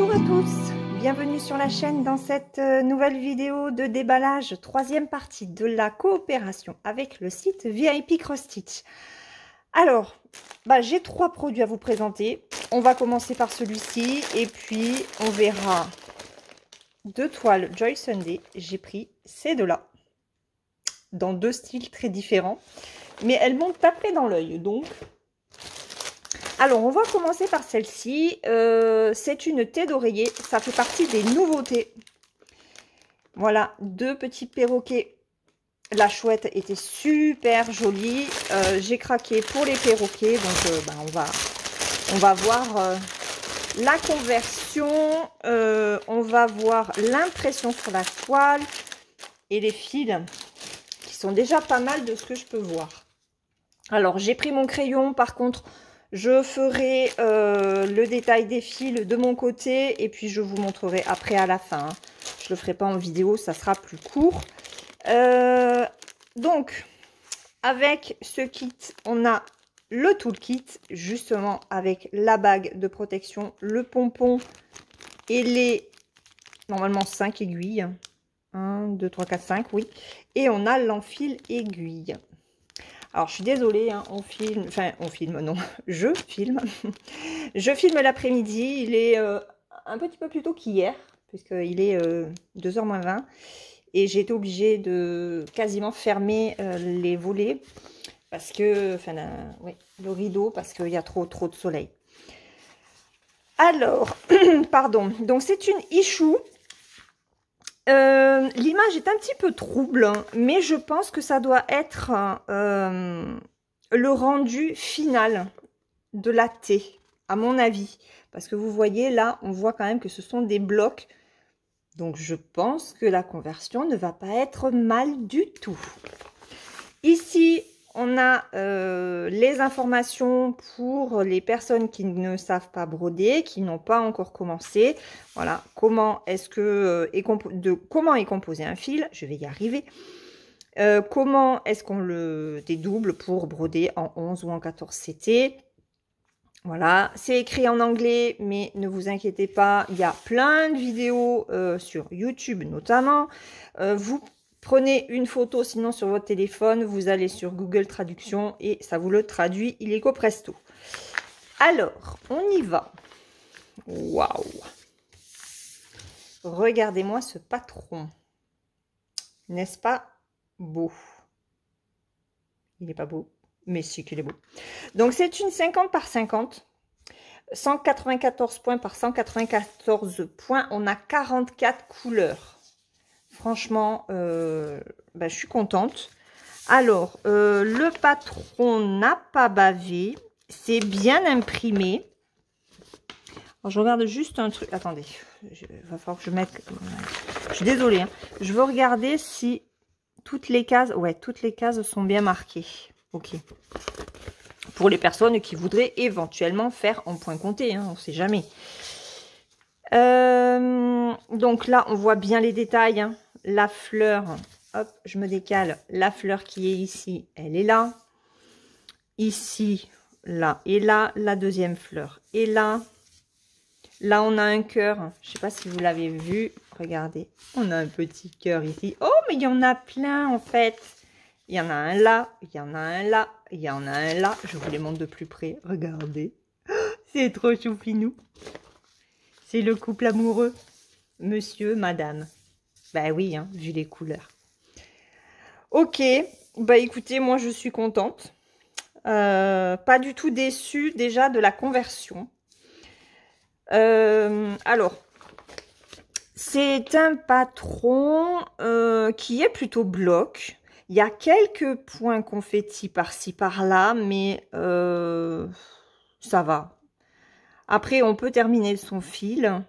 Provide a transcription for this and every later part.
Bonjour à tous, bienvenue sur la chaîne dans cette nouvelle vidéo de déballage, troisième partie de la coopération avec le site VIP Cross Stitch. Alors, j'ai 3 produits à vous présenter. On va commencer par celui-ci et puis on verra 2 toiles Joy Sunday. J'ai pris ces deux-là dans 2 styles très différents, mais elles m'ont tapé dans l'œil donc. Alors, on va commencer par celle-ci. C'est une thé d'oreiller. Ça fait partie des nouveautés. Voilà, 2 petits perroquets. La chouette était super jolie. J'ai craqué pour les perroquets. Donc, on va voir la conversion. On va voir l'impression sur la toile. Et les fils qui sont déjà pas mal de ce que je peux voir. Alors, j'ai pris mon crayon. Par contre... je ferai le détail des fils de mon côté et puis je vous montrerai après à la fin. Je ne le ferai pas en vidéo, ça sera plus court. Donc, avec ce kit, on a le toolkit, justement avec la bague de protection, le pompon et les, normalement 5 aiguilles. 1, 2, 3, 4, 5, oui. Et on a l'enfil aiguille. Alors, je suis désolée, hein, je filme. Je filme l'après-midi, il est un petit peu plus tôt qu'hier, puisqu'il est 2h moins 20. Et j'ai été obligée de quasiment fermer les volets, parce que, le rideau, parce qu'il y a trop de soleil. Alors, pardon, donc c'est une Ichou. L'image est un petit peu trouble, hein, mais je pense que ça doit être le rendu final de la thé, à mon avis. Parce que vous voyez, là, on voit quand même que ce sont des blocs. Donc, je pense que la conversion ne va pas être mal du tout. Ici, on a les informations pour les personnes qui ne savent pas broder, qui n'ont pas encore commencé. Voilà, comment est-ce que comment est composé un fil, je vais y arriver. Comment est-ce qu'on le dédouble pour broder en 11 ou en 14 CT. Voilà, c'est écrit en anglais, mais ne vous inquiétez pas, il y a plein de vidéos sur YouTube notamment. Vous prenez une photo, sinon sur votre téléphone, vous allez sur Google Traduction et ça vous le traduit illico presto. Alors, on y va. Waouh! Regardez-moi ce patron. N'est-ce pas beau? Il n'est pas beau, mais si qu'il est beau. Donc, c'est une 50 par 50. 194 points par 194 points. On a 44 couleurs. Franchement, je suis contente. Alors, le patron n'a pas bavé. C'est bien imprimé. Alors, je regarde juste un truc. Attendez, il va falloir que je mette... Je suis désolée. Hein. Je veux regarder si toutes les cases... Ouais, toutes les cases sont bien marquées. Ok. Pour les personnes qui voudraient éventuellement faire en point compté. Hein, on ne sait jamais. Donc là, on voit bien les détails. Hein. La fleur, hop, je me décale. La fleur qui est ici, elle est là. Ici, là et là. La deuxième fleur est là. Là, on a un cœur. Je ne sais pas si vous l'avez vu. Regardez, on a un petit cœur ici. Oh, mais il y en a plein en fait. Il y en a un là, il y en a un là, il y en a un là. Je vous les montre de plus près. Regardez. C'est trop choufinou. C'est le couple amoureux. Monsieur, madame. Bah oui, hein, vu les couleurs. Ok. Bah écoutez, moi je suis contente. Pas du tout déçue déjà de la conversion. Alors, c'est un patron qui est plutôt bloc. Il y a quelques points confettis par-ci, par-là, mais ça va. Après, on peut terminer son fil.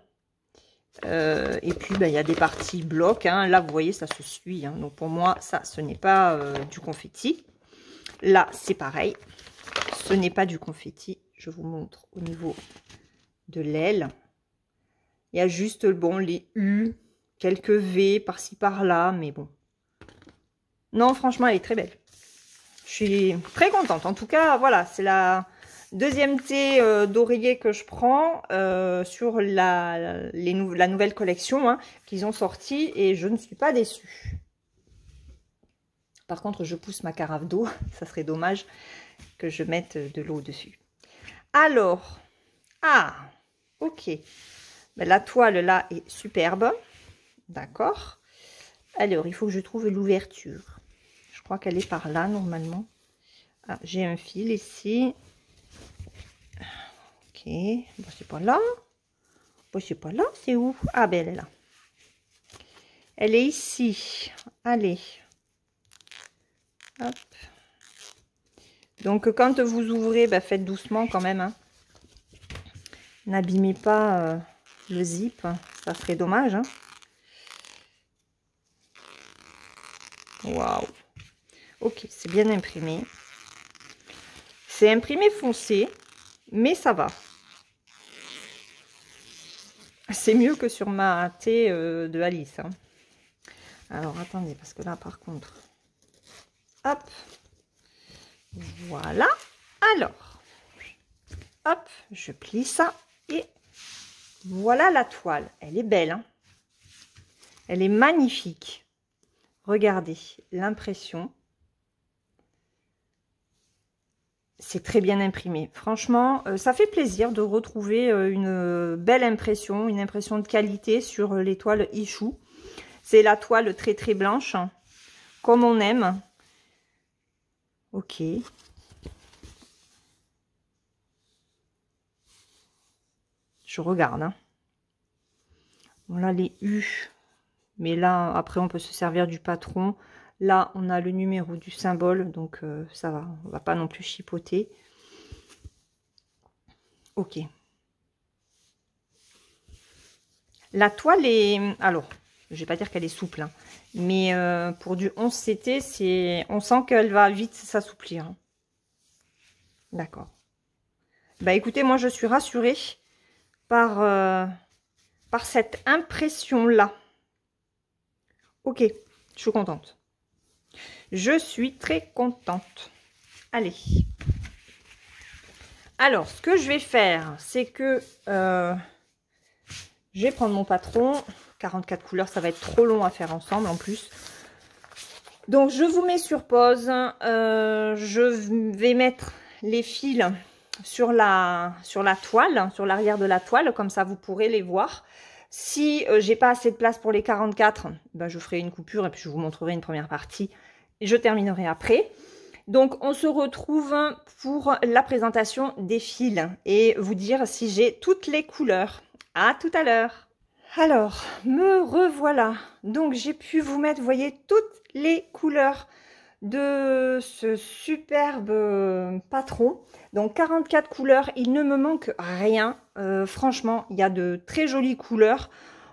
Et puis, il y a des parties blocs. Hein. Là, vous voyez, ça se suit. Hein. Donc, pour moi, ça, ce n'est pas du confetti. Là, c'est pareil. Ce n'est pas du confetti. Je vous montre au niveau de l'aile. Il y a juste, bon, les U, quelques V par-ci, par-là. Mais bon. Non, franchement, elle est très belle. Je suis très contente. En tout cas, voilà, c'est la Deuxième thé d'oreiller que je prends sur la nouvelle collection hein, qu'ils ont sorti et je ne suis pas déçue. Par contre, je pousse ma carafe d'eau. Ça serait dommage que je mette de l'eau dessus. Alors, ok. Ben, la toile là est superbe. D'accord. Alors, il faut que je trouve l'ouverture. Je crois qu'elle est par là normalement. Ah, j'ai un fil ici. Ok. Bon, c'est pas là. Bon, c'est pas là. C'est où? Ah, ben, elle est là. Elle est ici. Allez. Hop. Donc, quand vous ouvrez, ben, faites doucement quand même. Hein. N'abîmez pas le zip. Ça serait dommage. Hein. Waouh. Ok, c'est bien imprimé. C'est imprimé foncé, mais ça va. C'est mieux que sur ma thé de Alice. Hein. Alors, attendez, parce que là, par contre... Hop. Voilà. Alors, hop, je plie ça. Et voilà la toile. Elle est belle. Hein. Elle est magnifique. Regardez l'impression. C'est très bien imprimé. Franchement, ça fait plaisir de retrouver une belle impression, une impression de qualité sur les toiles Ichou. C'est la toile très très blanche, comme on aime. Ok. Je regarde. Hein. Bon, là, les U. Mais là, après, on peut se servir du patron. Là, on a le numéro du symbole. Donc, ça va. On va pas non plus chipoter. Ok. La toile est... Alors, je vais pas dire qu'elle est souple. Hein, mais pour du 11 CT, on sent qu'elle va vite s'assouplir. Hein. D'accord. Bah, écoutez, moi, je suis rassurée par cette impression-là. Ok, je suis contente. Je suis très contente. Allez. Alors, ce que je vais faire, c'est que je vais prendre mon patron. 44 couleurs, ça va être trop long à faire ensemble en plus. Donc, je vous mets sur pause. Je vais mettre les fils sur la toile, sur l'arrière de la toile. Comme ça, vous pourrez les voir. Si j'ai pas assez de place pour les 44, ben, je ferai une coupure et puis je vous montrerai une première partie. Et je terminerai après. Donc, on se retrouve pour la présentation des fils et vous dire si j'ai toutes les couleurs. À tout à l'heure. Alors, me revoilà. Donc, j'ai pu vous mettre, vous voyez, toutes les couleurs de ce superbe patron. Donc, 44 couleurs, il ne me manque rien. Franchement, il y a de très jolies couleurs.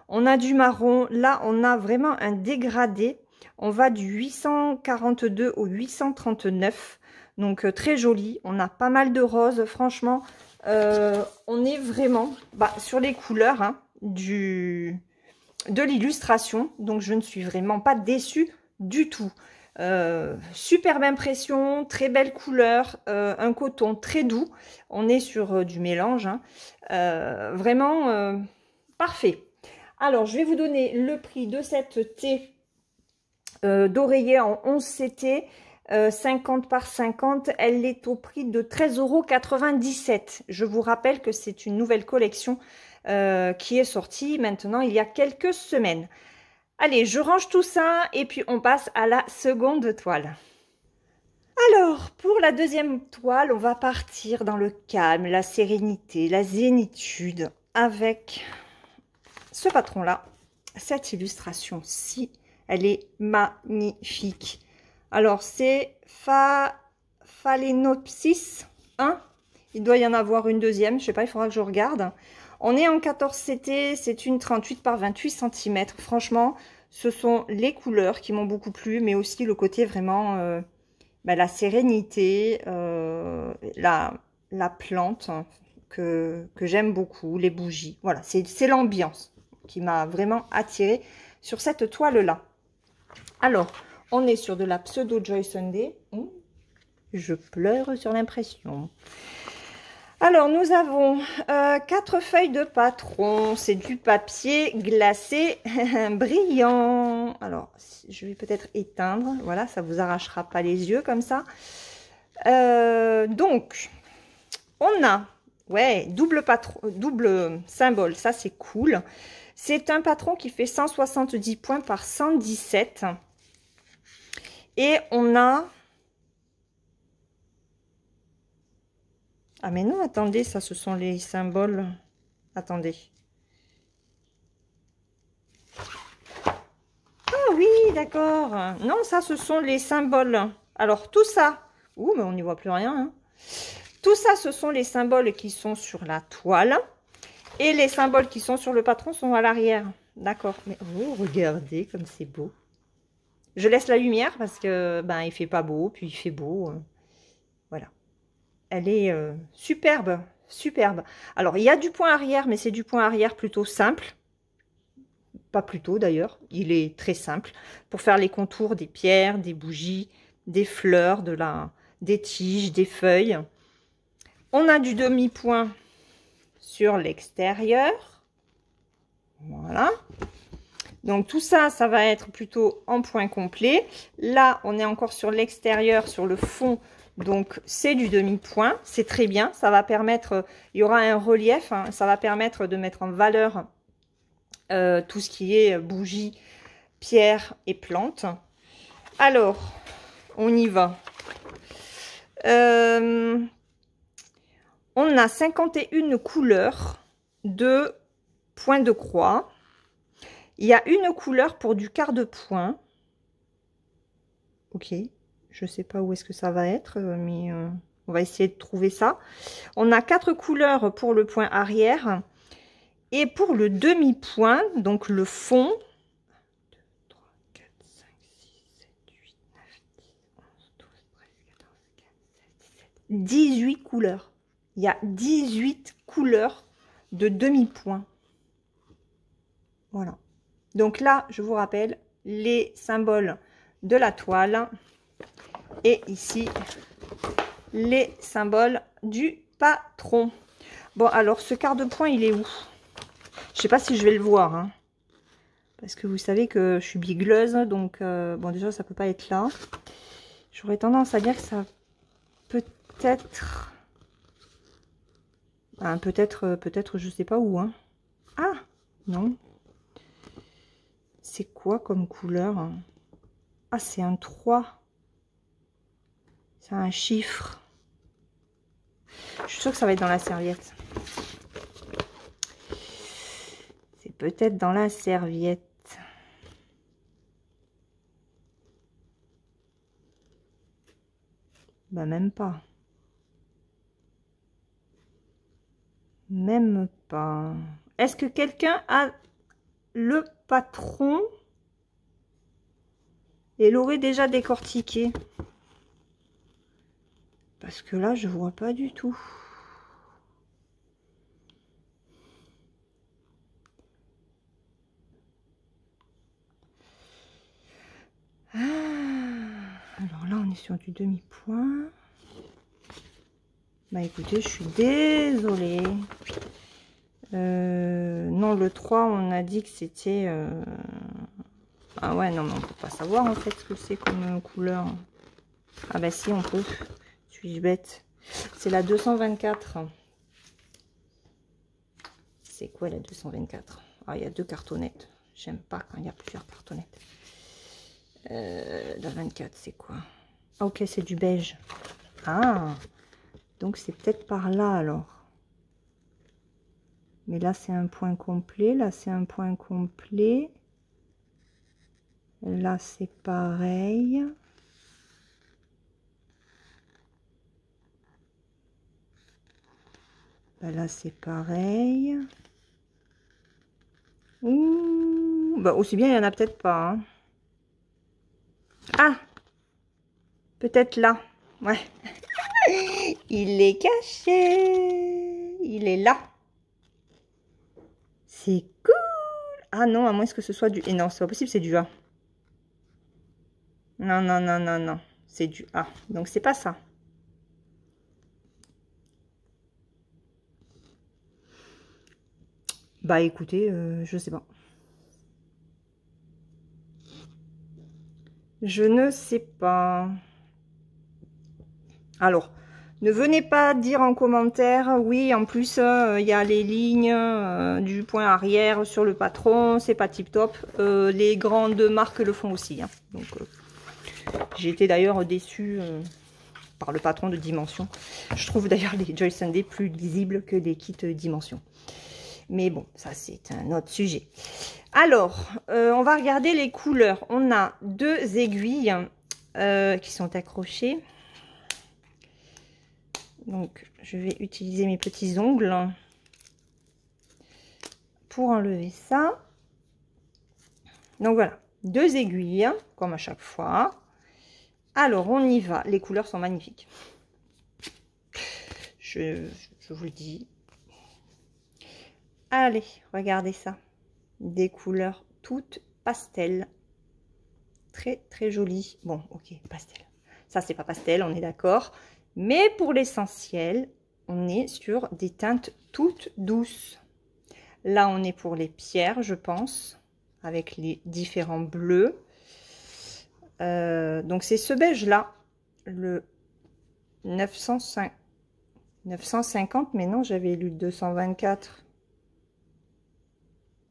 On a du marron. Là, on a vraiment un dégradé. On va du 842 au 839. Donc, très joli. On a pas mal de roses. Franchement, on est vraiment sur les couleurs hein, de l'illustration. Donc, je ne suis vraiment pas déçue du tout. Superbe impression, très belle couleur, un coton très doux. On est sur du mélange. Hein. Vraiment parfait. Alors, je vais vous donner le prix de cette thé d'oreiller en 11 CT. 50 par 50, elle est au prix de 13,97 €. Je vous rappelle que c'est une nouvelle collection qui est sortie maintenant il y a quelques semaines. Allez, je range tout ça et puis on passe à la seconde toile. Alors, pour la deuxième toile, on va partir dans le calme, la sérénité, la zénitude avec ce patron-là. Cette illustration-ci, elle est magnifique. Alors, c'est Phalaenopsis 1. Il doit y en avoir une deuxième. Je ne sais pas, il faudra que je regarde. On est en 14 CT. C'est une 38 par 28 cm. Franchement, ce sont les couleurs qui m'ont beaucoup plu, mais aussi le côté vraiment la sérénité, la plante que j'aime beaucoup, les bougies. Voilà, c'est l'ambiance qui m'a vraiment attirée sur cette toile-là. Alors, on est sur de la pseudo Joy Sunday. Je pleure sur l'impression. Alors, nous avons 4 feuilles de patron. C'est du papier glacé brillant. Alors, je vais peut-être éteindre. Voilà, ça vous arrachera pas les yeux comme ça. Donc, on a, ouais, double symbole. Ça, c'est cool. C'est un patron qui fait 170 points par 117. Et on a... Ah mais non, attendez, ça ce sont les symboles. Attendez. Ah oui, d'accord. Non, ça ce sont les symboles. Alors tout ça, ouh, mais on n'y voit plus rien. Hein. Tout ça, ce sont les symboles qui sont sur la toile. Et les symboles qui sont sur le patron sont à l'arrière. D'accord. Mais oh, regardez comme c'est beau. Je laisse la lumière parce que ben il fait pas beau, puis il fait beau. Voilà. Elle est superbe, superbe. Alors, il y a du point arrière, mais c'est du point arrière plutôt simple. Pas plutôt d'ailleurs, il est très simple. Pour faire les contours des pierres, des bougies, des fleurs, des tiges, des feuilles. On a du demi-point sur l'extérieur. Voilà. Donc tout ça, ça va être plutôt en point complet. Là, on est encore sur l'extérieur, sur le fond. Donc, c'est du demi-point. C'est très bien. Ça va permettre, il y aura un relief. Hein, ça va permettre de mettre en valeur tout ce qui est bougies, pierres et plantes. Alors, on y va. On a 51 couleurs de points de croix. Il y a une couleur pour du quart de point. Ok. Je ne sais pas où est-ce que ça va être, mais on va essayer de trouver ça. On a 4 couleurs pour le point arrière. Et pour le demi-point, donc le fond, 1, 2, 3, 4, 5, 6, 7, 8, 9, 10, 11, 12, 13, 14, 15, 16, 17, 18 couleurs. Il y a 18 couleurs de demi-point. Voilà. Donc là, je vous rappelle les symboles de la toile. Et ici, les symboles du patron. Bon, alors, ce quart de point, il est où? Je sais pas si je vais le voir. Hein, parce que vous savez que je suis bigleuse. Donc, bon, déjà, ça peut pas être là. J'aurais tendance à dire que ça peut être... Hein, peut-être, je sais pas où. Hein. Ah, non. C'est quoi comme couleur? Ah, c'est un 3. C'est un chiffre. Je suis sûre que ça va être dans la serviette. C'est peut-être dans la serviette. Bah même pas. Même pas. Est-ce que quelqu'un a le patron et l'aurait déjà décortiqué? Parce que là, je vois pas du tout. Ah, alors là, on est sur du demi-point. Bah écoutez, je suis désolée. Non, le 3, on a dit que c'était... Ah ouais, non, mais on peut pas savoir en fait ce que c'est comme couleur. Ah bah si, on peut. Suis-je bête? C'est la 224. C'est quoi la 224? Ah, il y a 2 cartonnettes. J'aime pas quand il y a plusieurs cartonnettes. La 24, c'est quoi? Ah, ok, c'est du beige. Ah, donc c'est peut-être par là alors. Mais là, c'est un point complet. Là, c'est un point complet. Là, c'est pareil. Ben là, c'est pareil. Ouh, bah aussi bien, il n'y en a peut-être pas. Hein. Ah, peut-être là. Ouais. Il est caché. Il est là. C'est cool. Ah non, à moins que ce soit du... Et non, c'est pas possible, c'est du A. Non, non, non, non, non. C'est du A. Donc, c'est pas ça. Bah écoutez, je sais pas. Je ne sais pas. Alors, ne venez pas dire en commentaire, oui, en plus, il y a les lignes du point arrière sur le patron, c'est pas tip top. Les grandes marques le font aussi. Hein. Donc, j'ai été d'ailleurs déçue par le patron de Dimension. Je trouve d'ailleurs les Joy Sunday plus lisibles que les kits Dimension. Mais bon, ça c'est un autre sujet. Alors, on va regarder les couleurs. On a deux aiguilles qui sont accrochées. Donc, je vais utiliser mes petits ongles pour enlever ça. Donc voilà, deux aiguilles, comme à chaque fois. Alors, on y va. Les couleurs sont magnifiques. Je vous le dis. Allez, regardez ça. Des couleurs toutes pastel. Très, très jolies. Bon, ok, pastel. Ça, c'est pas pastel, on est d'accord. Mais pour l'essentiel, on est sur des teintes toutes douces. Là, on est pour les pierres, je pense, avec les différents bleus. Donc, c'est ce beige-là, le 950, mais non, j'avais lu 224.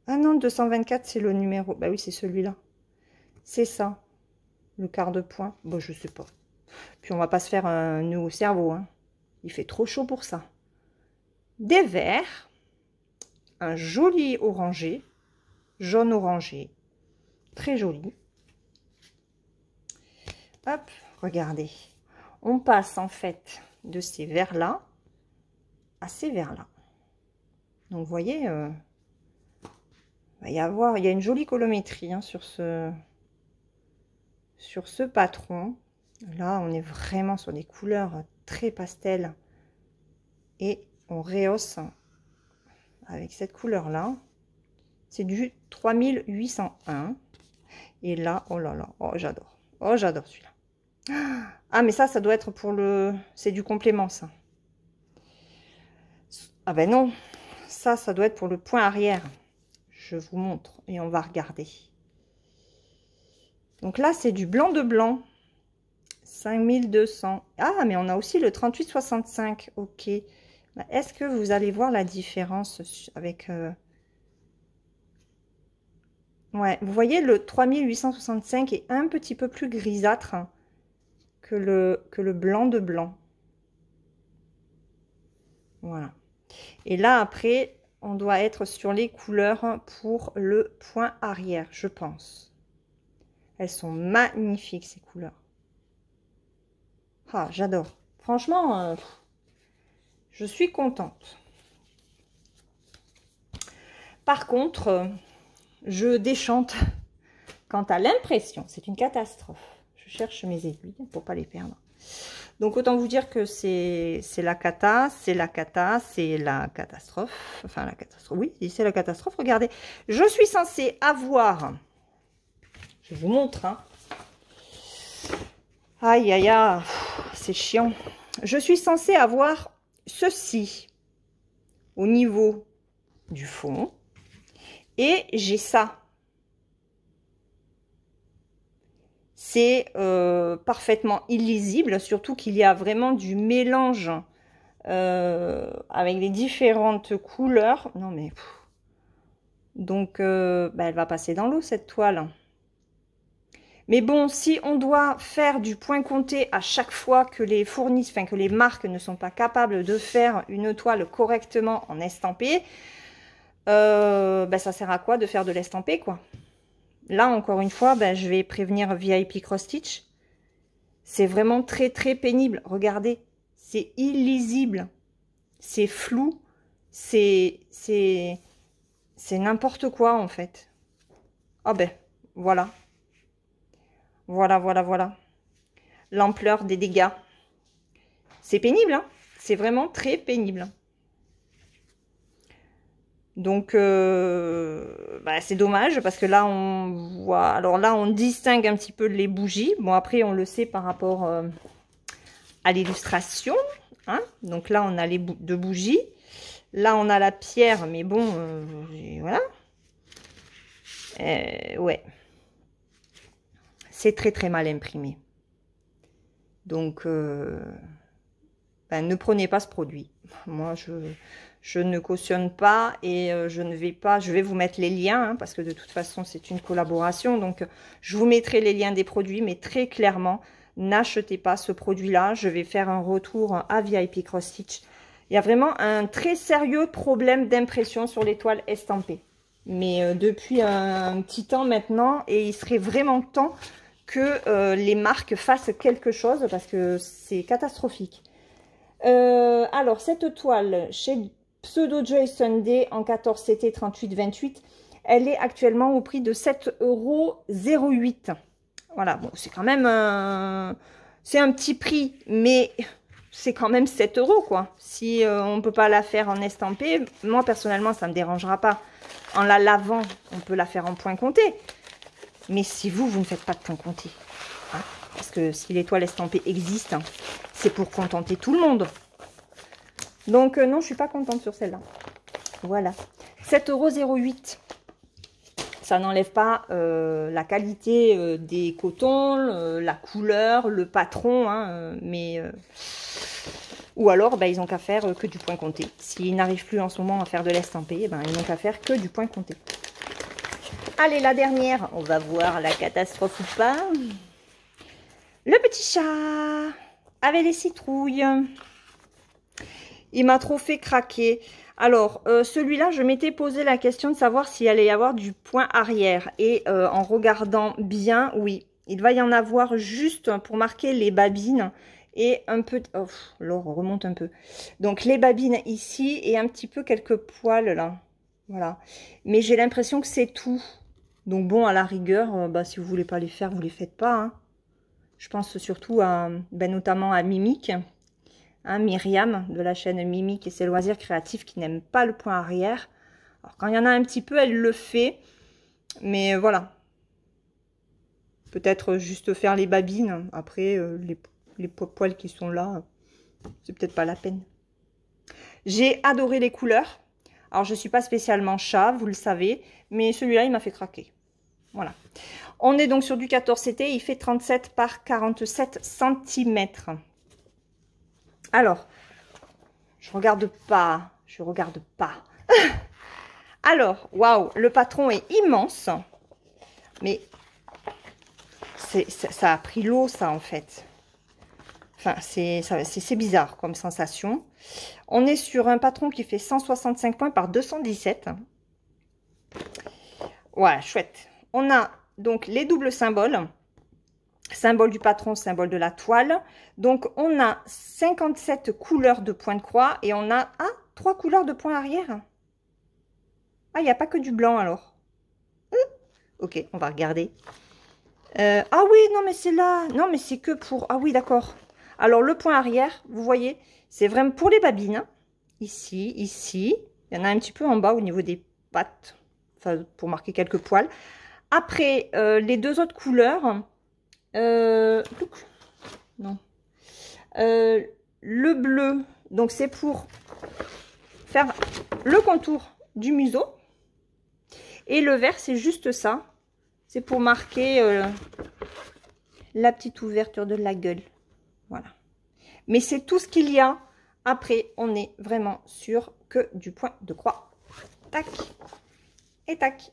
Ah non, 224, c'est le numéro. Bah oui, c'est celui-là. C'est ça, le quart de point. Bon, je sais pas. Puis on va pas se faire un nœud au cerveau, hein. Il fait trop chaud pour ça. Des verts, un joli orangé, jaune orangé, très joli. Hop, regardez. On passe en fait de ces verts-là à ces verts-là. Donc vous voyez, il y a une jolie colométrie hein, sur ce patron. Là, on est vraiment sur des couleurs très pastel et on rehausse avec cette couleur-là. C'est du 3801. Et là, oh là là, oh j'adore. Oh, j'adore celui-là. Ah, mais ça doit être pour le... C'est du complément, ça. Ah ben non, ça doit être pour le point arrière. Je vous montre et on va regarder. Donc là, c'est du blanc de blanc. 5200. Ah, mais on a aussi le 3865. Ok. Est-ce que vous allez voir la différence avec... Ouais, vous voyez, le 3865 est un petit peu plus grisâtre que le blanc de blanc. Voilà. Et là, après, on doit être sur les couleurs pour le point arrière, je pense. Elles sont magnifiques, ces couleurs. Ah, j'adore. Franchement, je suis contente. Par contre, je déchante quant à l'impression. C'est une catastrophe. Je cherche mes aiguilles pour pas les perdre. Donc, autant vous dire que c'est la cata, c'est la catastrophe. Enfin, la catastrophe. Oui, c'est la catastrophe. Regardez, je suis censée avoir... Je vous montre, hein. Aïe, aïe, aïe, c'est chiant. Je suis censée avoir ceci au niveau du fond. Et j'ai ça. C'est parfaitement illisible, surtout qu'il y a vraiment du mélange avec les différentes couleurs. Non mais... Donc, bah, elle va passer dans l'eau, cette toile. Mais bon, si on doit faire du point compté à chaque fois que les fournisseurs, enfin que les marques ne sont pas capables de faire une toile correctement en estampé, bah, ça sert à quoi de faire de l'estampé, quoi. Là, encore une fois, bah, je vais prévenir VIP Cross Stitch. C'est vraiment très, très pénible. Regardez, c'est illisible. C'est flou. C'est n'importe quoi, en fait. Ah ben, voilà. Voilà, voilà, voilà. L'ampleur des dégâts. C'est pénible, hein. C'est vraiment très pénible. Donc, bah, c'est dommage parce que là, on voit... Alors là, on distingue un petit peu les bougies. Bon, après, on le sait par rapport à l'illustration. Hein. Donc là, on a les deux bougies. Là, on a la pierre, mais bon, voilà. Ouais. C'est très, très mal imprimé. Donc, ben, ne prenez pas ce produit. Moi, je ne cautionne pas et je ne vais pas... Je vais vous mettre les liens, hein, parce que de toute façon, c'est une collaboration. Donc, je vous mettrai les liens des produits, mais très clairement, n'achetez pas ce produit-là. Je vais faire un retour à VIP Cross Stitch. Il y a vraiment un très sérieux problème d'impression sur les toiles estampées. Mais depuis un petit temps maintenant, et il serait vraiment temps que les marques fassent quelque chose parce que c'est catastrophique. Alors, cette toile chez Pseudo Joy Sunday en 14 CT 38-28, elle est actuellement au prix de 7,08 €. Voilà, bon, c'est quand même c'est un petit prix, mais c'est quand même 7 € quoi. Si on ne peut pas la faire en estampé, moi personnellement, ça ne me dérangera pas. En la lavant, on peut la faire en point compté. Mais si vous ne faites pas de point compté, hein, parce que si les toiles estampées existent, hein, c'est pour contenter tout le monde. Donc non, je ne suis pas contente sur celle-là. Voilà. 7,08 €. Ça n'enlève pas la qualité des cotons, la couleur, le patron, hein, mais... ou alors, bah, ils n'ont qu'à faire que du point compté. S'ils n'arrivent plus en ce moment à faire de l'estampé, ben, ils n'ont qu'à faire que du point compté. Allez, la dernière, on va voir la catastrophe ou pas. Le petit chat avec les citrouilles. Il m'a trop fait craquer. Alors, celui-là, je m'étais posé la question de savoir s'il allait y avoir du point arrière. Et en regardant bien, oui, il va y en avoir juste pour marquer les babines. Et un peu... Oh, Laure, remonte un peu. Donc, les babines ici et un petit peu quelques poils là. Voilà. Mais j'ai l'impression que c'est tout. Donc bon, à la rigueur, bah, si vous voulez pas les faire, vous les faites pas. Hein. Je pense surtout à, ben, notamment à Mimic, hein, Myriam de la chaîne Mimic et ses loisirs créatifs qui n'aiment pas le point arrière. Alors quand il y en a un petit peu, elle le fait, mais voilà. Peut-être juste faire les babines. Après, les poils qui sont là, c'est peut-être pas la peine. J'ai adoré les couleurs. Alors je suis pas spécialement chat, vous le savez, mais celui-là il m'a fait craquer. Voilà. On est donc sur du 14 CT, il fait 37 par 47 cm. Alors, je regarde pas. Alors, waouh, le patron est immense. Mais ça a pris l'eau, ça, en fait. Enfin, c'est bizarre comme sensation. On est sur un patron qui fait 165 points par 217. Voilà, chouette. On a donc les doubles symboles. Symbole du patron, symbole de la toile. Donc, on a 57 couleurs de points de croix et on a 3 couleurs de points arrière. Ah, il n'y a pas que du blanc alors. Ok, on va regarder. Ah oui, non, mais c'est là. Non, mais c'est que pour... Ah oui, d'accord. Alors, le point arrière, vous voyez, c'est vraiment pour les babines. Ici, ici. Il y en a un petit peu en bas au niveau des pattes. Enfin, pour marquer quelques poils. Après, les deux autres couleurs... non. Le bleu, donc c'est pour faire le contour du museau. Et le vert, c'est juste ça. C'est pour marquer la petite ouverture de la gueule. Voilà. Mais c'est tout ce qu'il y a. Après, on est vraiment sur que du point de croix. Tac. Et tac.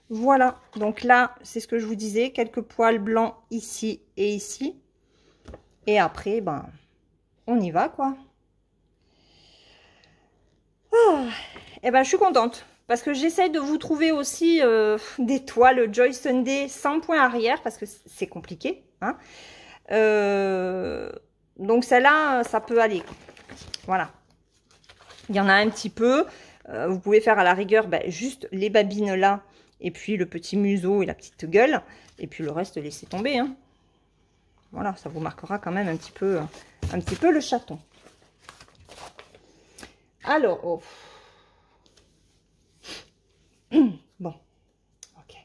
Voilà. Donc là, c'est ce que je vous disais. Quelques poils blancs ici et ici. Et après, ben, on y va, quoi. Oh, et ben, je suis contente. Parce que j'essaye de vous trouver aussi des toiles Joy Sunday sans point arrière. Parce que c'est compliqué. Hein. Donc, celle-là, ça peut aller. Voilà. Il y en a un petit peu. Vous pouvez faire à la rigueur ben, juste les babines là. Et puis le petit museau et la petite gueule. Et puis le reste, laissez tomber. Hein. Voilà, ça vous marquera quand même un petit peu le chaton. Alors, oh. Bon, ok.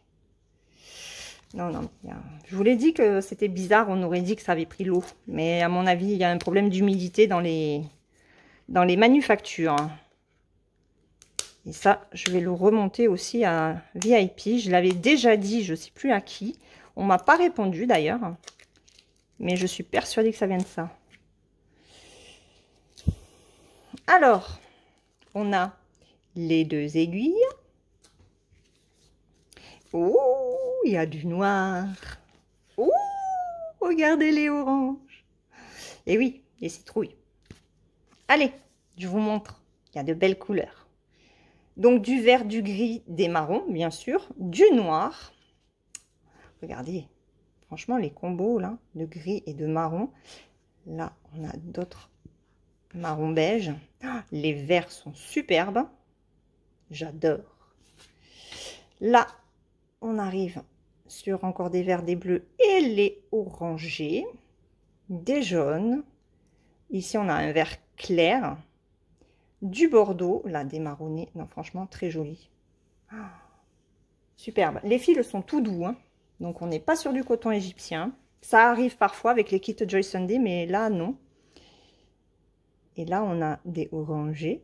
Non, je vous l'ai dit que c'était bizarre, on aurait dit que ça avait pris l'eau. Mais à mon avis, il y a un problème d'humidité dans les dans les manufactures. Et ça, je vais le remonter aussi à VIP. Je l'avais déjà dit, je ne sais plus à qui. On ne m'a pas répondu d'ailleurs. Mais je suis persuadée que ça vient de ça. Alors, on a les 2 aiguilles. Oh, il y a du noir. Oh, regardez les oranges. Et oui, les citrouilles. Allez, je vous montre. Il y a de belles couleurs. Donc, du vert, du gris, des marrons, bien sûr. Du noir. Regardez, franchement, les combos, là, de gris et de marron. Là, on a d'autres marron beige. Les verts sont superbes. J'adore. Là, on arrive sur encore des verts, des bleus et les orangés. Des jaunes. Ici, on a un vert clair. Du bordeaux. Là, des marronnés. Non, franchement, très joli. Superbe. Les fils sont tout doux. Hein. Donc, on n'est pas sur du coton égyptien. Ça arrive parfois avec les kits Joy Sunday, mais là, non. Et là, on a des orangés,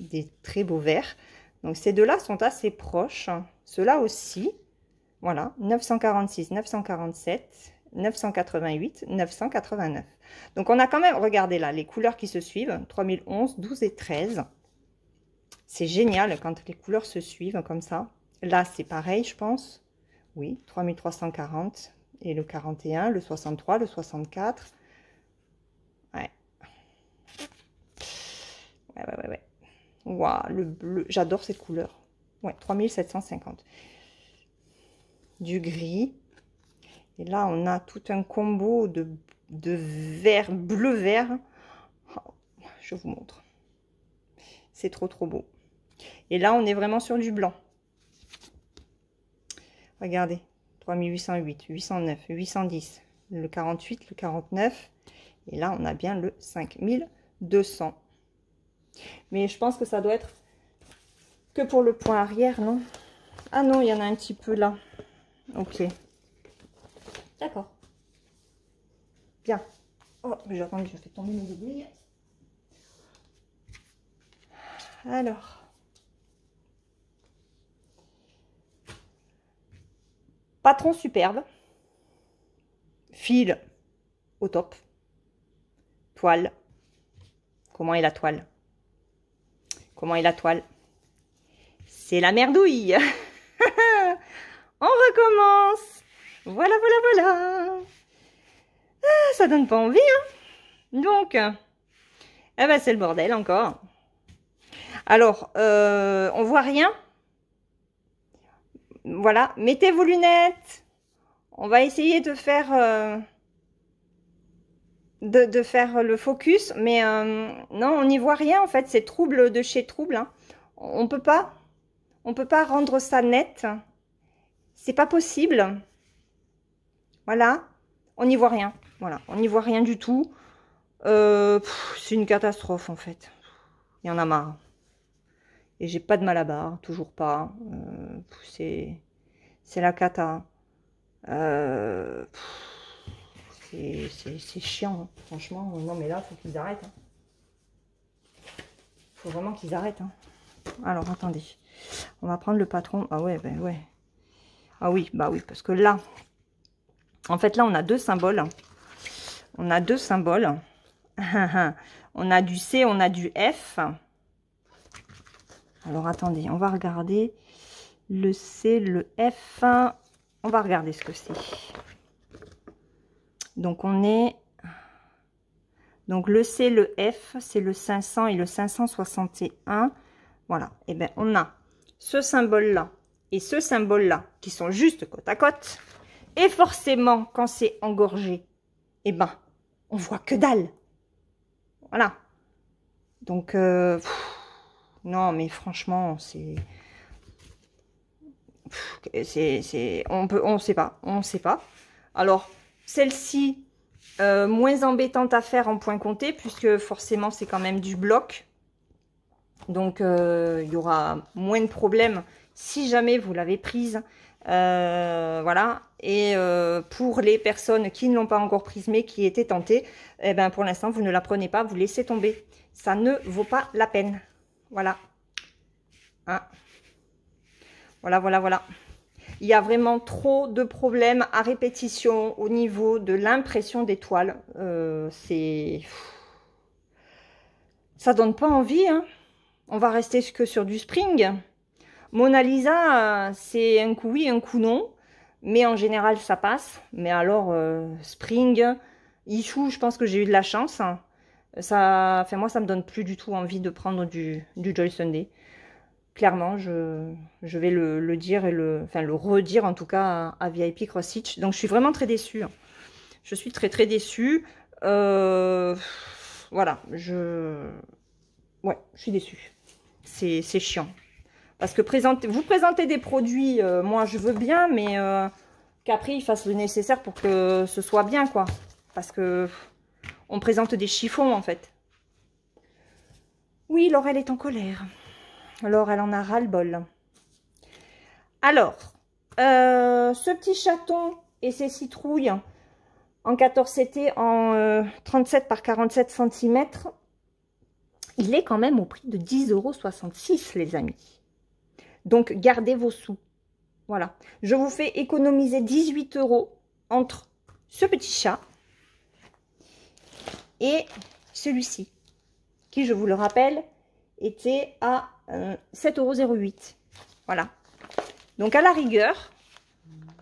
des très beaux verts. Donc, ces deux-là sont assez proches. Ceux-là aussi. Voilà, 946, 947, 988, 989. Donc, on a quand même, regardez là, les couleurs qui se suivent. 3011, 12 et 13. C'est génial quand les couleurs se suivent comme ça. Là, c'est pareil, je pense. Oui, 3340 et le 41, le 63, le 64. Ouais. Ouais. Waouh, le bleu, j'adore cette couleur. Ouais, 3750. Du gris. Et là, on a tout un combo de vert, bleu-vert. Oh, je vous montre. C'est trop beau. Et là, on est vraiment sur du blanc. Regardez, 3808, 809, 810, le 48, le 49. Et là, on a bien le 5200. Mais je pense que ça doit être que pour le point arrière, non? Ah non, il y en a un petit peu là. Ok. D'accord. Bien. Oh, j'ai attendu, je fais tomber mes aiguilles. Alors. Patron superbe. Fil au top. Toile. Comment est la toile? Comment est la toile? C'est la merdouille. On recommence. Voilà. Ah, ça donne pas envie, hein. Donc, eh ben, c'est le bordel encore. Alors, on voit rien. Voilà, mettez vos lunettes. On va essayer de faire faire le focus, mais non, on n'y voit rien en fait. C'est trouble de chez trouble. Hein. On peut pas rendre ça net. C'est pas possible. Voilà, on n'y voit rien. Voilà, on n'y voit rien du tout. C'est une catastrophe en fait. Il y en a marre. Et j'ai pas de malabar, toujours pas. C'est la cata. C'est chiant, hein. Franchement. Non mais là, faut qu'ils arrêtent. Hein. Faut vraiment qu'ils arrêtent. Hein. Alors, attendez. On va prendre le patron. Ah ouais, ben ouais. Ah oui, bah oui, parce que là, en fait, là, on a deux symboles. On a deux symboles. On a du C, on a du F. Alors, attendez, on va regarder le C, le F. On va regarder ce que c'est. Donc, on est... Donc, le C, le F, c'est le 500 et le 561. Voilà. Et bien, on a ce symbole-là et ce symbole-là qui sont juste côte à côte. Et forcément, quand c'est engorgé, eh ben, on voit que dalle. Voilà. Donc, non, mais franchement, on sait pas. Alors, celle-ci, moins embêtante à faire en point compté, puisque forcément, c'est quand même du bloc. Donc, il y aura moins de problèmes si jamais vous l'avez prise. Voilà. Et pour les personnes qui ne l'ont pas encore prise mais qui étaient tentées, eh ben, pour l'instant, vous ne la prenez pas, vous laissez tomber. Ça ne vaut pas la peine. Voilà. Hein. Voilà, voilà, voilà. Il y a vraiment trop de problèmes à répétition au niveau de l'impression des toiles. Ça donne pas envie, hein. On va rester que sur du spring. Mona Lisa, c'est un coup oui, un coup non. Mais en général, ça passe. Mais alors, spring, Issou, je pense que j'ai eu de la chance. Hein. Enfin, moi, ça me donne plus du tout envie de prendre du Joy Sunday. Clairement, je vais le dire et le redire en tout cas à VIP Cross Stitch. Donc, je suis vraiment très déçue. Hein. Je suis très, très déçue. Voilà, ouais, je suis déçue. C'est chiant. Parce que vous présentez des produits, moi je veux bien, mais qu'après ils fassent le nécessaire pour que ce soit bien, quoi. Parce que on présente des chiffons, en fait. Oui, Laure, elle est en colère. Laure, elle en a ras-le-bol. Alors, ce petit chaton et ses citrouilles en 14 CT en 37 par 47 cm, il est quand même au prix de 10,66 €, les amis. Donc, gardez vos sous. Voilà. Je vous fais économiser 18 € entre ce petit chat et celui-ci, qui, je vous le rappelle, était à 7,08 €. Voilà. Donc, à la rigueur,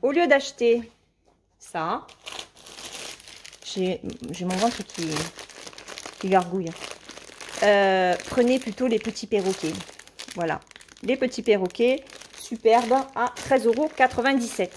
au lieu d'acheter ça, j'ai mon ventre qui gargouille. Prenez plutôt les petits perroquets. Voilà. Les petits perroquets, superbes, à 13,97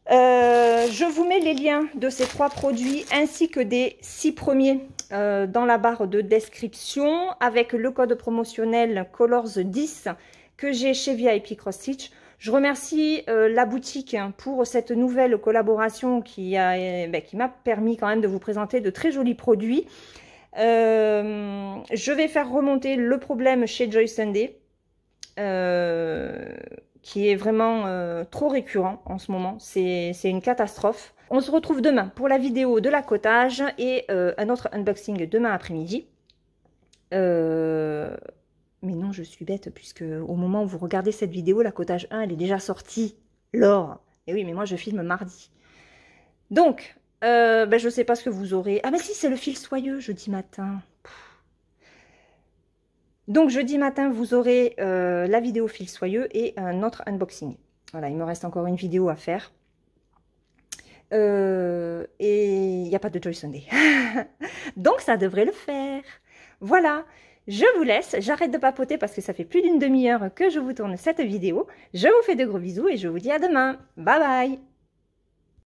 €. Je vous mets les liens de ces 3 produits ainsi que des 6 premiers dans la barre de description avec le code promotionnel Colors10 que j'ai chez VIP Cross Stitch. Je remercie la boutique pour cette nouvelle collaboration qui m'a permis quand même de vous présenter de très jolis produits. Je vais faire remonter le problème chez Joy Sunday. Qui est vraiment trop récurrent en ce moment. C'est une catastrophe. On se retrouve demain pour la vidéo de l'accotage et un autre unboxing demain après-midi. Mais non, je suis bête puisque au moment où vous regardez cette vidéo, l'accotage 1, elle est déjà sortie. Laure. Et oui, mais moi je filme mardi. Donc, je ne sais pas ce que vous aurez. Ah mais si, c'est le fil soyeux jeudi matin. Donc, jeudi matin, vous aurez la vidéo fil soyeux et un autre unboxing. Voilà, il me reste encore une vidéo à faire. Et il n'y a pas de Joy Sunday. Donc, ça devrait le faire. Voilà, je vous laisse. J'arrête de papoter parce que ça fait plus d'une demi-heure que je vous tourne cette vidéo. Je vous fais de gros bisous et je vous dis à demain. Bye bye.